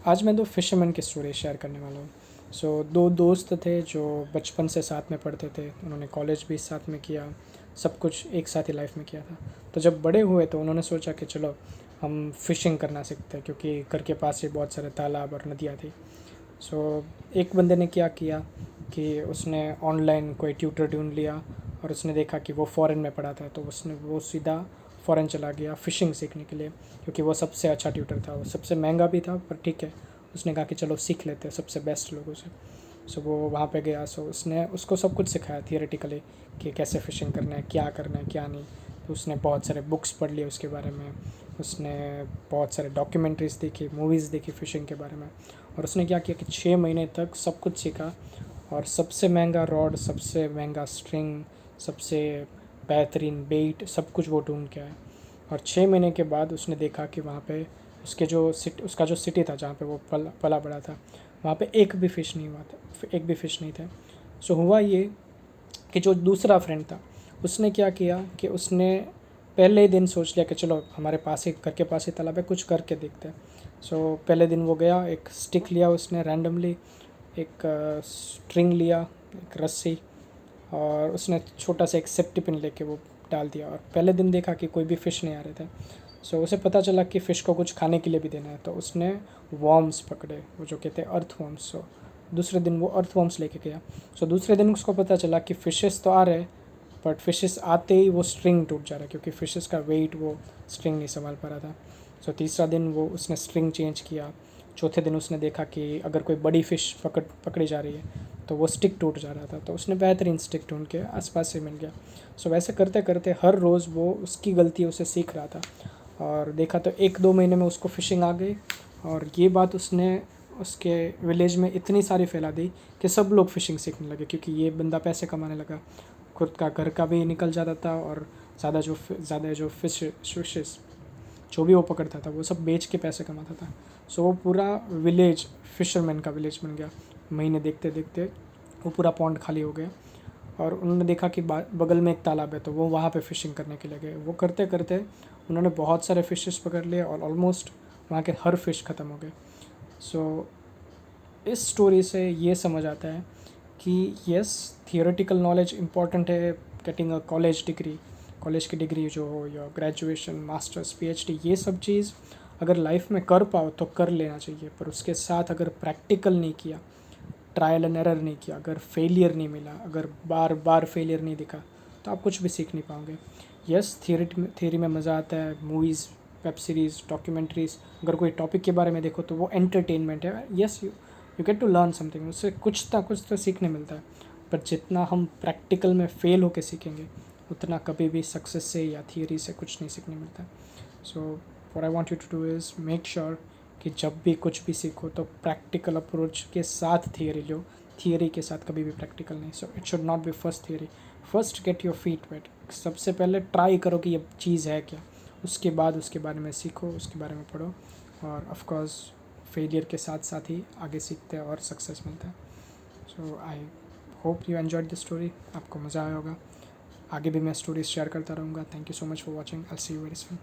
आज मैं दो फिशरमैन की स्टोरी शेयर करने वाला हूँ। दो दोस्त थे जो बचपन से साथ में पढ़ते थे, उन्होंने कॉलेज भी साथ में किया, सब कुछ एक साथ ही लाइफ में किया था। तो जब बड़े हुए तो उन्होंने सोचा कि चलो हम फ़िशिंग करना सीखते हैं, क्योंकि घर के पास ही बहुत सारे तालाब और नदियाँ थी। एक बंदे ने क्या किया कि उसने ऑनलाइन कोई ट्यूटर ढूंढ लिया और उसने देखा कि वो फ़ॉरेन में पढ़ा था, तो वो सीधा फ़ॉरेन चला गया फ़िशिंग सीखने के लिए, क्योंकि वो सबसे अच्छा ट्यूटर था। वो सबसे महंगा भी था, पर ठीक है, उसने कहा कि चलो सीख लेते हैं सबसे बेस्ट लोगों से। वो वहाँ पे गया। उसने उसको सब कुछ सिखाया थियोरेटिकली कि कैसे फ़िशिंग करना है, क्या करना है, क्या नहीं। तो उसने बहुत सारे बुक्स पढ़ लिए उसके बारे में, उसने बहुत सारे डॉक्यूमेंट्रीज़ देखी, मूवीज़ देखी फ़िशिंग के बारे में। और उसने क्या किया कि 6 महीने तक सब कुछ सीखा, और सबसे महंगा रॉड, सबसे महंगा स्ट्रिंग, सबसे बेहतरीन बेट, सब कुछ वो ढूंढ के आया। और 6 महीने के बाद उसने देखा कि वहाँ पे उसका जो सिटी था जहाँ पे वो पला बड़ा था, वहाँ पे एक भी फ़िश नहीं हुआ था, एक भी फ़िश नहीं थे। हुआ ये कि जो दूसरा फ्रेंड था, उसने क्या किया कि उसने पहले ही दिन सोच लिया कि चलो हमारे पास ही, घर के पास ही तालाब है, कुछ करके देखते हैं। पहले दिन वो गया, एक स्टिक लिया उसने रैंडमली, एक स्ट्रिंग लिया, एक रस्सी, और उसने छोटा सा एक सेफ्टी पिन लेके वो डाल दिया। और पहले दिन देखा कि कोई भी फ़िश नहीं आ रहे थे। उसे पता चला कि फ़िश को कुछ खाने के लिए भी देना है, तो उसने वॉर्म्स पकड़े, वो जो कहते हैं अर्थ वॉर्म्स। दूसरे दिन वो अर्थ वॉर्म्स लेके गया। दूसरे दिन उसको पता चला कि फ़िशेस तो आ रहे, बट फ़िशेस आते ही वो स्ट्रिंग टूट जा रहा है, क्योंकि फ़िशेस का वेट वो स्ट्रिंग नहीं संभाल पा रहा था। तीसरा दिन वो उसने स्ट्रिंग चेंज किया। चौथे दिन उसने देखा कि अगर कोई बड़ी फ़िश पकड़ी जा रही है तो वो स्टिक टूट जा रहा था, तो उसने बेहतरीन स्टिक ढूंढ के आसपास से मिल गया। वैसे करते करते हर रोज़ वो उसकी गलतियों से सीख रहा था। और देखा तो 1-2 महीने में उसको फ़िशिंग आ गई। और ये बात उसने उसके विलेज में इतनी सारी फैला दी कि सब लोग फ़िशिंग सीखने लगे, क्योंकि ये बंदा पैसे कमाने लगा, खुद का घर का भी निकल जाता था, और ज़्यादा जो फिशेस जो भी वो पकड़ता था वो सब बेच के पैसे कमाता था। वो पूरा विलेज फिशरमैन का विलेज बन गया। महीने देखते देखते वो पूरा पॉन्ड खाली हो गया, और उन्होंने देखा कि बगल में एक तालाब है, तो वो वहाँ पे फ़िशिंग करने के लिए गए। वो करते करते उन्होंने बहुत सारे फ़िशेस पकड़ लिए, और ऑलमोस्ट वहाँ के हर फ़िश ख़त्म हो गए। इस स्टोरी से ये समझ आता है कि यस, थियोरेटिकल नॉलेज इम्पॉर्टेंट है, गेटिंग अ कॉलेज की डिग्री जो हो, या ग्रेजुएशन, मास्टर्स, पीएचडी, ये सब चीज़ अगर लाइफ में कर पाओ तो कर लेना चाहिए। पर उसके साथ अगर प्रैक्टिकल नहीं किया, ट्रायल एंड एरर नहीं किया, अगर फेलियर नहीं मिला, अगर बार बार फेलियर नहीं दिखा, तो आप कुछ भी सीख नहीं पाओगे। यस, थियरी में मज़ा आता है, मूवीज़, वेब सीरीज़, डॉक्यूमेंट्रीज़, अगर कोई टॉपिक के बारे में देखो तो वो एंटरटेनमेंट है। Yes, you get to learn something, उससे कुछ तो सीखने मिलता है। पर जितना हम प्रैक्टिकल में फ़ेल होकर सीखेंगे, उतना कभी भी सक्सेस से या थियरी से कुछ नहीं सीखने मिलता। What I want you to do is make sure कि जब भी कुछ भी सीखो तो प्रैक्टिकल अप्रोच के साथ थियरी लो, थियरी के साथ कभी भी प्रैक्टिकल नहीं। It should not be first theory, first get your feet wet. सबसे पहले ट्राई करो कि ये चीज़ है क्या, उसके बाद उसके बारे में सीखो, उसके बारे में पढ़ो, और ऑफ कोर्स फेलियर के साथ साथ ही आगे सीखते हैं और सक्सेस मिलता है। I hope you enjoyed this story, आपको मज़ा आया होगा। आगे भी मैं स्टोरीज शेयर करता रहूँगा। Thank you so much for watching. I see you very soon.